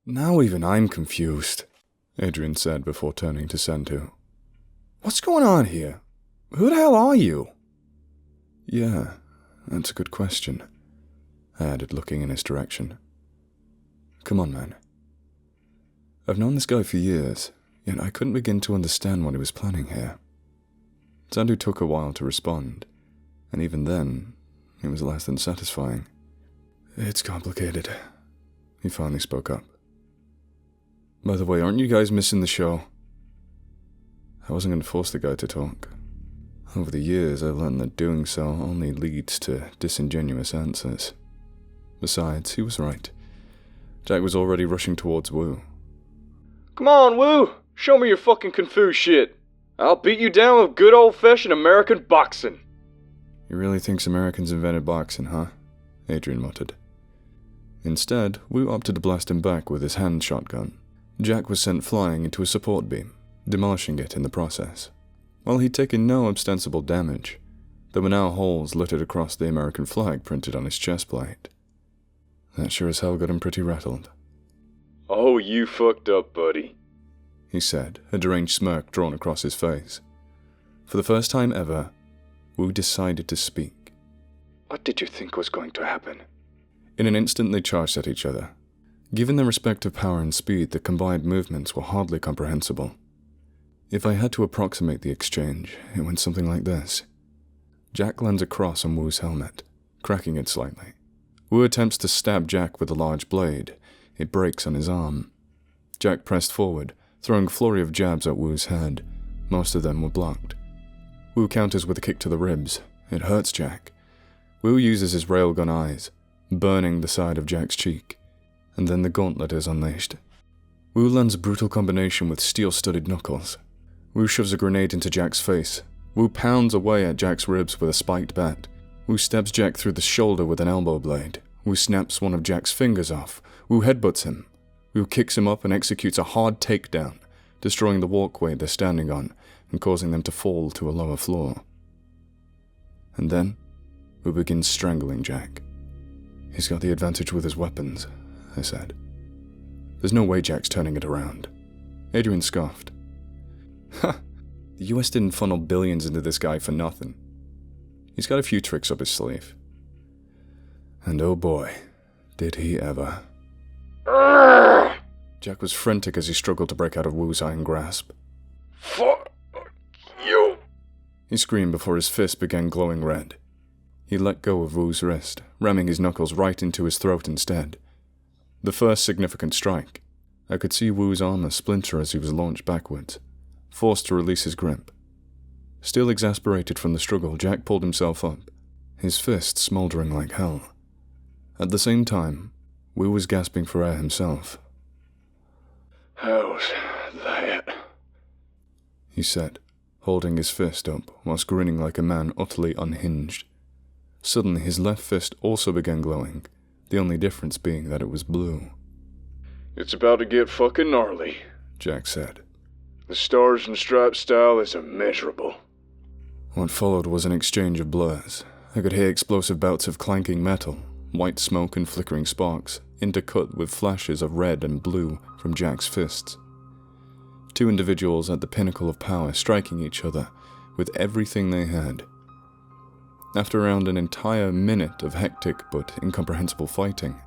Now even I'm confused, Adrian said before turning to Sentu. What's going on here? Who the hell are you? Yeah, that's a good question, I added, looking in his direction. Come on, man. I've known this guy for years, yet I couldn't begin to understand what he was planning here. Sentu took a while to respond, and even then, it was less than satisfying. It's complicated, he finally spoke up. By the way, aren't you guys missing the show? I wasn't going to force the guy to talk. Over the years, I've learned that doing so only leads to disingenuous answers. Besides, he was right. Jack was already rushing towards Wu. Come on, Wu! Show me your fucking kung fu shit! I'll beat you down with good old-fashioned American boxing! He really thinks Americans invented boxing, huh? Adrian muttered. Instead, Wu opted to blast him back with his hand shotgun. Jack was sent flying into a support beam, demolishing it in the process. While he'd taken no ostensible damage, there were now holes littered across the American flag printed on his chest plate. That sure as hell got him pretty rattled. Oh, you fucked up, buddy, he said, a deranged smirk drawn across his face. For the first time ever, Wu decided to speak. What did you think was going to happen? In an instant they charged at each other. Given their respective power and speed, the combined movements were hardly comprehensible. If I had to approximate the exchange, it went something like this. Jack lands across on Wu's helmet, cracking it slightly. Wu attempts to stab Jack with a large blade. It breaks on his arm. Jack pressed forward, throwing a flurry of jabs at Wu's head. Most of them were blocked. Wu counters with a kick to the ribs. It hurts Jack. Wu uses his railgun eyes, burning the side of Jack's cheek. And then the gauntlet is unleashed. Wu lands a brutal combination with steel-studded knuckles. Wu shoves a grenade into Jack's face. Wu pounds away at Jack's ribs with a spiked bat. Wu stabs Jack through the shoulder with an elbow blade. Wu snaps one of Jack's fingers off. Wu headbutts him. Wu kicks him up and executes a hard takedown, destroying the walkway they're standing on and causing them to fall to a lower floor. And then, Wu begins strangling Jack. He's got the advantage with his weapons, I said. There's no way Jack's turning it around. Adrian scoffed. Ha! The US didn't funnel billions into this guy for nothing. He's got a few tricks up his sleeve. And oh boy, did he ever. Jack was frantic as he struggled to break out of Wu's iron grasp. Fuck you! He screamed before his fist began glowing red. He let go of Wu's wrist, ramming his knuckles right into his throat instead. The first significant strike. I could see Wu's armor splinter as he was launched backwards, forced to release his grip. Still exasperated from the struggle, Jack pulled himself up, his fist smoldering like hell. At the same time, Wu was gasping for air himself. How's that? He said, holding his fist up whilst grinning like a man utterly unhinged. Suddenly his left fist also began glowing, the only difference being that it was blue. It's about to get fucking gnarly, Jack said. The stars and stripes style is immeasurable. What followed was an exchange of blurs. I could hear explosive bouts of clanking metal, white smoke and flickering sparks, intercut with flashes of red and blue from Jack's fists. Two individuals at the pinnacle of power striking each other with everything they had. After around an entire minute of hectic but incomprehensible fighting,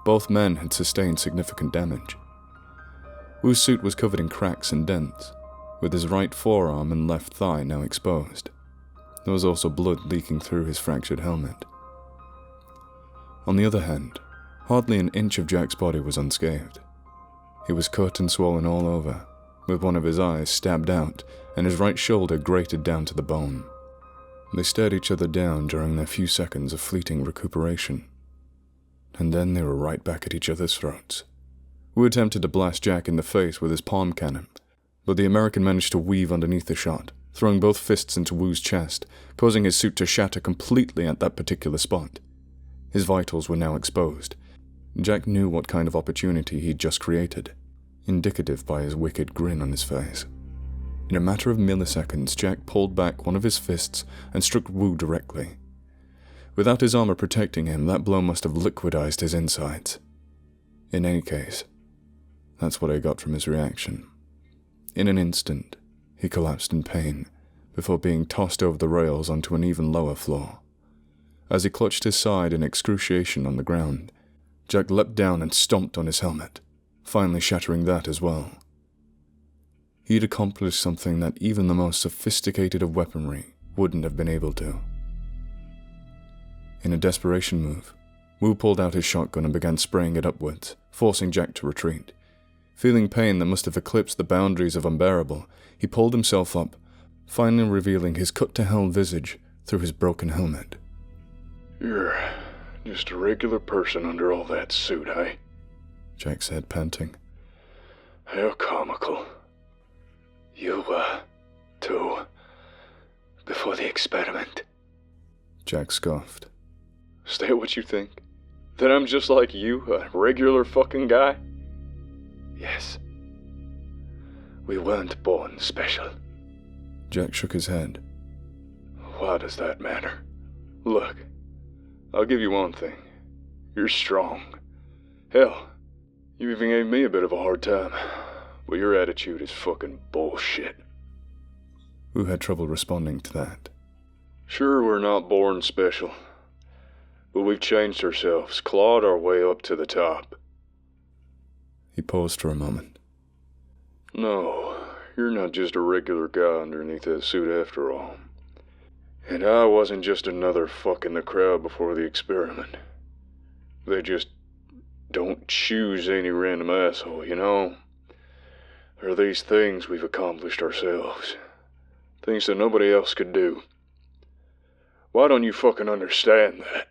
both men had sustained significant damage. Wu's suit was covered in cracks and dents, with his right forearm and left thigh now exposed. There was also blood leaking through his fractured helmet. On the other hand, hardly an inch of Jack's body was unscathed. He was cut and swollen all over, with one of his eyes stabbed out and his right shoulder grated down to the bone. They stared each other down during their few seconds of fleeting recuperation. And then they were right back at each other's throats. Wu attempted to blast Jack in the face with his palm cannon, but the American managed to weave underneath the shot, throwing both fists into Wu's chest, causing his suit to shatter completely at that particular spot. His vitals were now exposed. Jack knew what kind of opportunity he'd just created, indicative by his wicked grin on his face. In a matter of milliseconds, Jack pulled back one of his fists and struck Wu directly. Without his armor protecting him, that blow must have liquidized his insides. In any case, That's what I got from his reaction. In an instant, he collapsed in pain, before being tossed over the rails onto an even lower floor. As he clutched his side in excruciation on the ground, Jack leapt down and stomped on his helmet, finally shattering that as well. He'd accomplished something that even the most sophisticated of weaponry wouldn't have been able to. In a desperation move, Wu pulled out his shotgun and began spraying it upwards, forcing Jack to retreat. Feeling pain that must have eclipsed the boundaries of unbearable, he pulled himself up, finally revealing his cut-to-hell visage through his broken helmet. You're just a regular person under all that suit, eh? Jack said, panting. How comical. You, too, before the experiment. Jack scoffed. Is that what you think? That I'm just like you, a regular fucking guy? Yes. We weren't born special. Jack shook his head. Why does that matter? Look, I'll give you one thing. You're strong. Hell, you even gave me a bit of a hard time. But your attitude is fucking bullshit. Wu had trouble responding to that. Sure, we're not born special. But we've changed ourselves, clawed our way up to the top. He paused for a moment. No, you're not just a regular guy underneath that suit after all. And I wasn't just another fuck in the crowd before the experiment. They just don't choose any random asshole, you know? There are these things we've accomplished ourselves. Things that nobody else could do. Why don't you fucking understand that?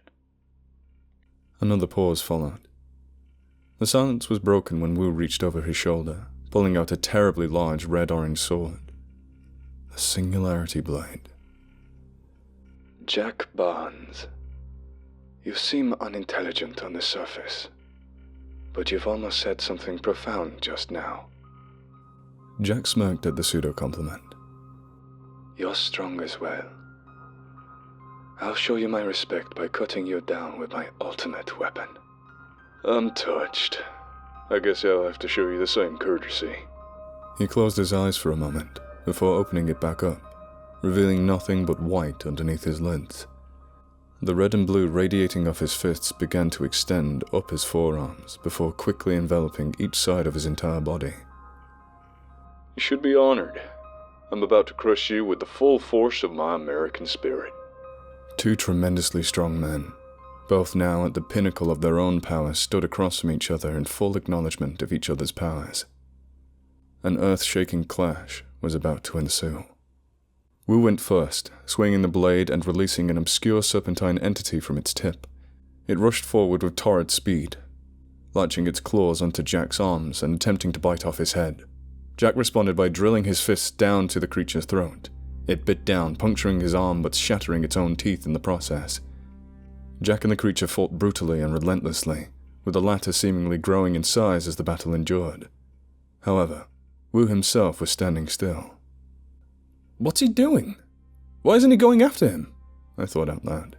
Another pause followed. The silence was broken when Wu reached over his shoulder, pulling out a terribly large red-orange sword. A singularity blade. Jack Barnes. You seem unintelligent on the surface, but you've almost said something profound just now. Jack smirked at the pseudo-compliment. You're strong as well. I'll show you my respect by cutting you down with my ultimate weapon. I'm touched. I guess I'll have to show you the same courtesy. He closed his eyes for a moment, before opening it back up, revealing nothing but white underneath his lids. The red and blue radiating off his fists began to extend up his forearms, before quickly enveloping each side of his entire body. You should be honored. I'm about to crush you with the full force of my American spirit. Two tremendously strong men, both now at the pinnacle of their own power, stood across from each other in full acknowledgement of each other's powers. An earth-shaking clash was about to ensue. Wu went first, swinging the blade and releasing an obscure serpentine entity from its tip. It rushed forward with torrid speed, latching its claws onto Jack's arms and attempting to bite off his head. Jack responded by drilling his fists down to the creature's throat. It bit down, puncturing his arm but shattering its own teeth in the process. Jack and the creature fought brutally and relentlessly, with the latter seemingly growing in size as the battle endured. However, Wu himself was standing still. What's he doing? Why isn't he going after him? I thought out loud.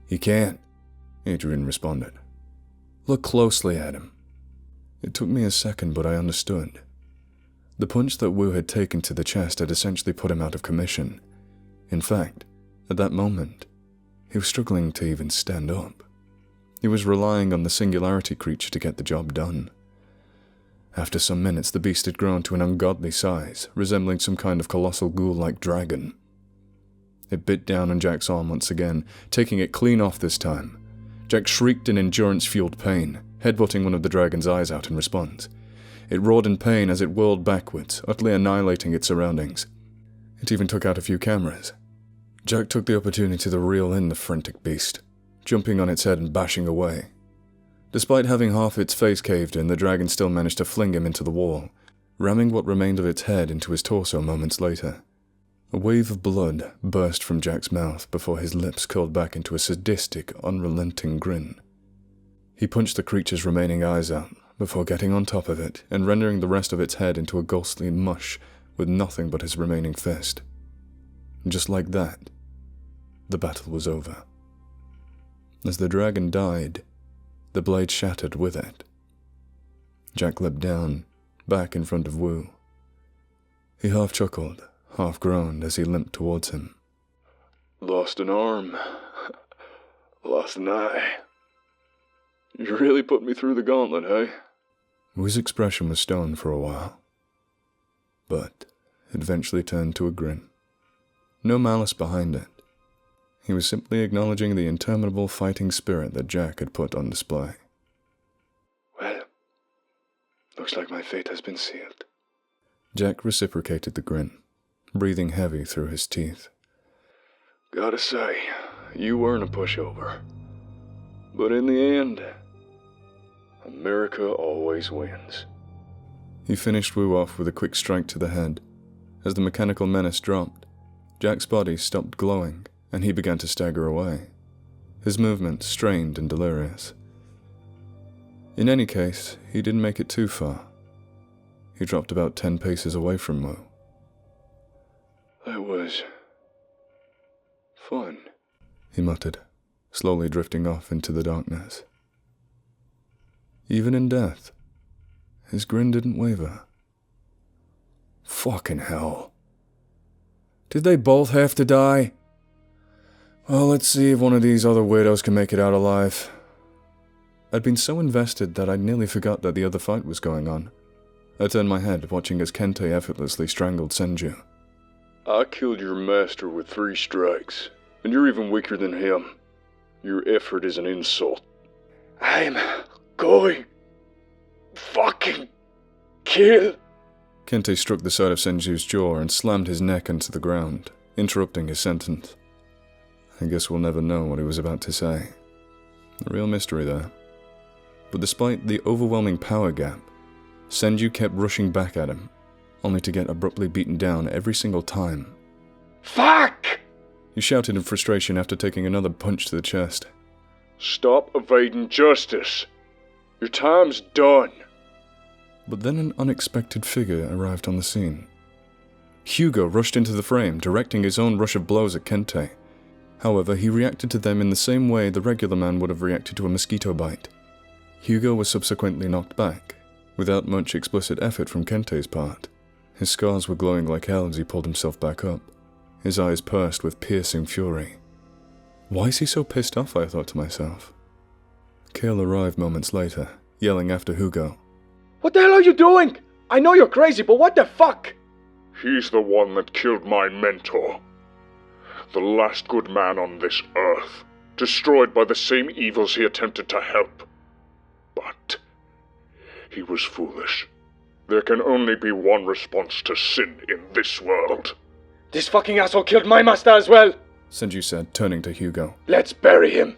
He can't, Adrian responded. Look closely at him. It took me a second, but I understood. The punch that Wu had taken to the chest had essentially put him out of commission. In fact, at that moment, he was struggling to even stand up. He was relying on the singularity creature to get the job done. After some minutes, the beast had grown to an ungodly size, resembling some kind of colossal ghoul-like dragon. It bit down on Jack's arm once again, taking it clean off this time. Jack shrieked in endurance-fueled pain, headbutting one of the dragon's eyes out in response. It roared in pain as it whirled backwards, utterly annihilating its surroundings. It even took out a few cameras. Jack took the opportunity to reel in the frantic beast, jumping on its head and bashing away. Despite having half its face caved in, the dragon still managed to fling him into the wall, ramming what remained of its head into his torso moments later. A wave of blood burst from Jack's mouth before his lips curled back into a sadistic, unrelenting grin. He punched the creature's remaining eyes out, before getting on top of it and rendering the rest of its head into a ghostly mush with nothing but his remaining fist. Just like that, the battle was over. As the dragon died, the blade shattered with it. Jack leapt down, back in front of Wu. He half chuckled, half groaned as he limped towards him. Lost an arm. Lost an eye. You really put me through the gauntlet, eh? Wu's expression was stone for a while, but it eventually turned to a grin. No malice behind it. He was simply acknowledging the interminable fighting spirit that Jack had put on display. Well, looks like my fate has been sealed. Jack reciprocated the grin, breathing heavy through his teeth. Gotta say, you weren't a pushover. But in the end, America always wins. He finished Wu off with a quick strike to the head. As the mechanical menace dropped, Jack's body stopped glowing, and he began to stagger away, his movement strained and delirious. In any case, he didn't make it too far. He dropped about 10 paces away from Wu. That was fun, he muttered, slowly drifting off into the darkness. Even in death, his grin didn't waver. Fucking hell. Did they both have to die? Well, let's see if one of these other weirdos can make it out alive. I'd been so invested that I'd nearly forgot that the other fight was going on. I turned my head, watching as Kente effortlessly strangled Senju. I killed your master with 3 strikes, and you're even weaker than him. Your effort is an insult. I'm going fucking kill. Kente struck the side of Senju's jaw and slammed his neck into the ground, interrupting his sentence. I guess we'll never know what he was about to say. A real mystery there. But despite the overwhelming power gap, Senju kept rushing back at him, only to get abruptly beaten down every single time. Fuck! He shouted in frustration after taking another punch to the chest. Stop evading justice. Your time's done. But then an unexpected figure arrived on the scene. Hugo rushed into the frame, directing his own rush of blows at Kente. However, he reacted to them in the same way the regular man would have reacted to a mosquito bite. Hugo was subsequently knocked back, without much explicit effort from Kente's part. His scars were glowing like hell as he pulled himself back up, his eyes pursed with piercing fury. Why is he so pissed off, I thought to myself. Kale arrived moments later, yelling after Hugo. What the hell are you doing? I know you're crazy, but what the fuck? He's the one that killed my mentor. The last good man on this earth, destroyed by the same evils he attempted to help. But he was foolish. There can only be one response to sin in this world. This fucking asshole killed my master as well, Senju said, turning to Hugo. Let's bury him.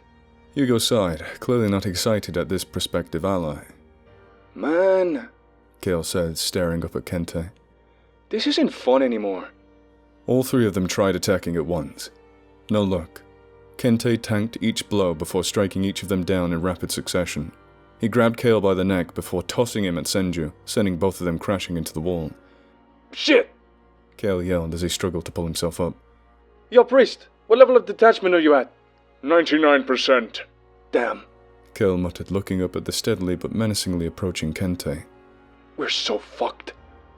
Hugo sighed, clearly not excited at this prospective ally. Man, Kale said, staring up at Kente. This isn't fun anymore. All 3 of them tried attacking at once. No luck. Kente tanked each blow before striking each of them down in rapid succession. He grabbed Kale by the neck before tossing him at Senju, sending both of them crashing into the wall. Shit! Kale yelled as he struggled to pull himself up. Yo, priest, what level of detachment are you at? 99%. Damn. Kale muttered, looking up at the steadily but menacingly approaching Kente. We're so fucked.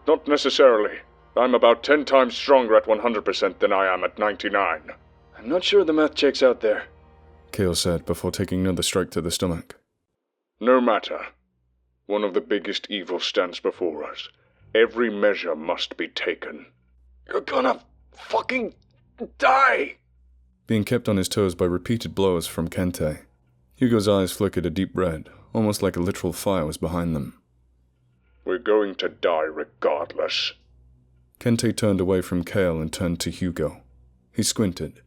Not necessarily. I'm about 10 times stronger at 100% than I am at 99. I'm not sure the math checks out there, Kale said before taking another strike to the stomach. No matter. One of the biggest evils stands before us. Every measure must be taken. You're gonna fucking die! Being kept on his toes by repeated blows from Kente, Hugo's eyes flickered a deep red, almost like a literal fire was behind them. We're going to die regardless. Kente turned away from Kale and turned to Hugo. He squinted.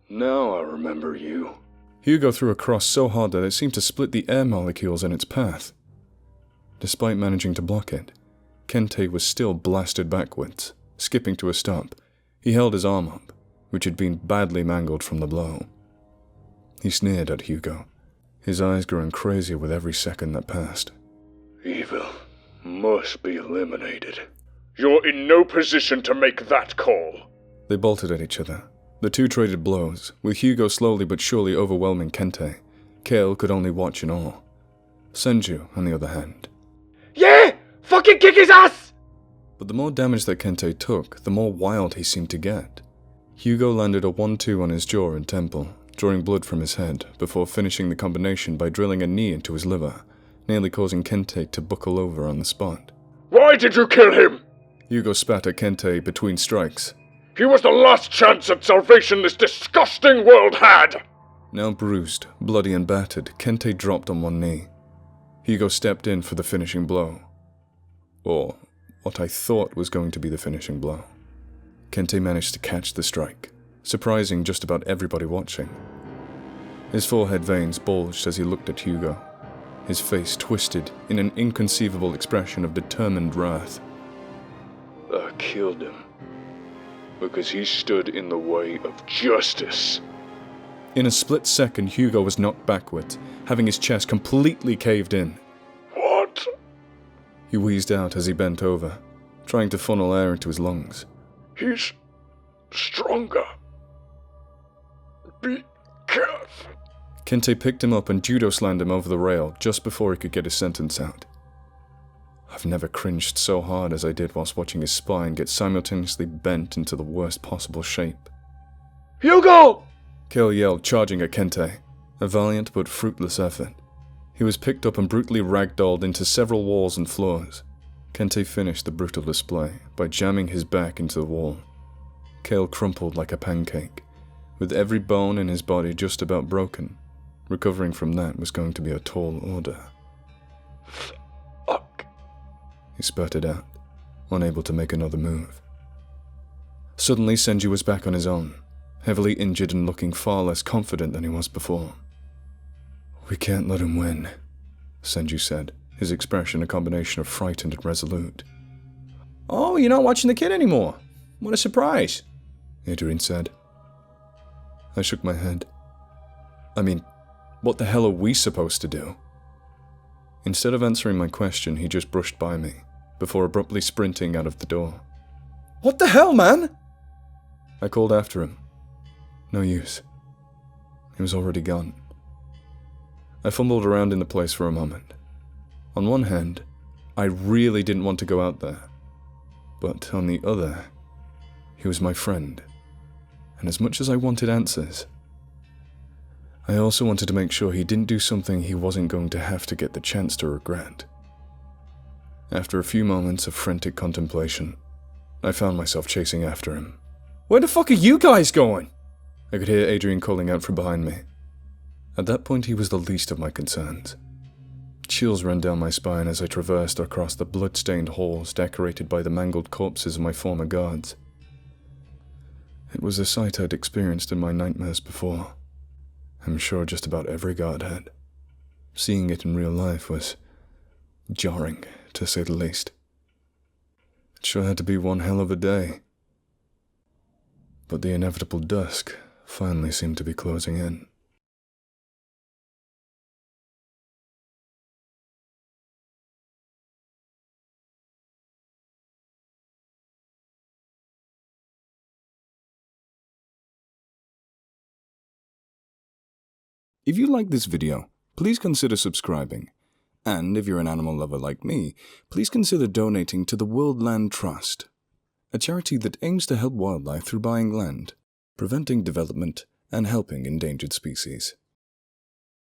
Now I remember you. Hugo threw a cross so hard that it seemed to split the air molecules in its path. Despite managing to block it, Kente was still blasted backwards, skipping to a stop. He held his arm up, which had been badly mangled from the blow. He sneered at Hugo, his eyes growing crazier with every second that passed. Evil must be eliminated. You're in no position to make that call. They bolted at each other. The 2 traded blows, with Hugo slowly but surely overwhelming Kente. Kale could only watch in awe. Senju, on the other hand. fucking kick his ass! But the more damage that Kente took, the more wild he seemed to get. Hugo landed a 1-2 on his jaw and temple, drawing blood from his head, before finishing the combination by drilling a knee into his liver, nearly causing Kente to buckle over on the spot. Why did you kill him? Hugo spat at Kente between strikes. He was the last chance at salvation this disgusting world had! Now bruised, bloody and battered, Kente dropped on one knee. Hugo stepped in for the finishing blow. Or what I thought was going to be the finishing blow. Kente managed to catch the strike, surprising just about everybody watching. His forehead veins bulged as he looked at Hugo, his face twisted in an inconceivable expression of determined wrath. I killed him because he stood in the way of justice. In a split second, Hugo was knocked backwards, having his chest completely caved in. What? He wheezed out as he bent over, trying to funnel air into his lungs. He's stronger. Be careful. Kente picked him up and judo slammed him over the rail just before he could get his sentence out. I've never cringed so hard as I did whilst watching his spine get simultaneously bent into the worst possible shape. Hugo! Kale yelled, charging at Kente. A valiant but fruitless effort. He was picked up and brutally ragdolled into several walls and floors. Kente finished the brutal display by jamming his back into the wall. Kale crumpled like a pancake, with every bone in his body just about broken. Recovering from that was going to be a tall order. Fuck. He sputtered out, unable to make another move. Suddenly, Senju was back on his own, heavily injured and looking far less confident than he was before. "We can't let him win," Senju said, his expression a combination of frightened and resolute. "Oh, you're not watching the kid anymore? What a surprise," Adrian said. I shook my head. I mean, what the hell are we supposed to do? Instead of answering my question, he just brushed by me, before abruptly sprinting out of the door. "What the hell, man?" I called after him. No use. He was already gone. I fumbled around in the place for a moment. On one hand, I really didn't want to go out there. But on the other, he was my friend. And as much as I wanted answers, I also wanted to make sure he didn't do something he wasn't going to have to get the chance to regret. After a few moments of frantic contemplation, I found myself chasing after him. "Where the fuck are you guys going?" I could hear Adrian calling out from behind me. At that point, he was the least of my concerns. Chills ran down my spine as I traversed across the blood-stained halls decorated by the mangled corpses of my former guards. It was a sight I'd experienced in my nightmares before. I'm sure just about every guard had. Seeing it in real life was jarring, to say the least. It sure had to be one hell of a day. But the inevitable dusk finally seemed to be closing in. If you like this video, please consider subscribing. And if you're an animal lover like me, please consider donating to the World Land Trust, a charity that aims to help wildlife through buying land, preventing development, and helping endangered species.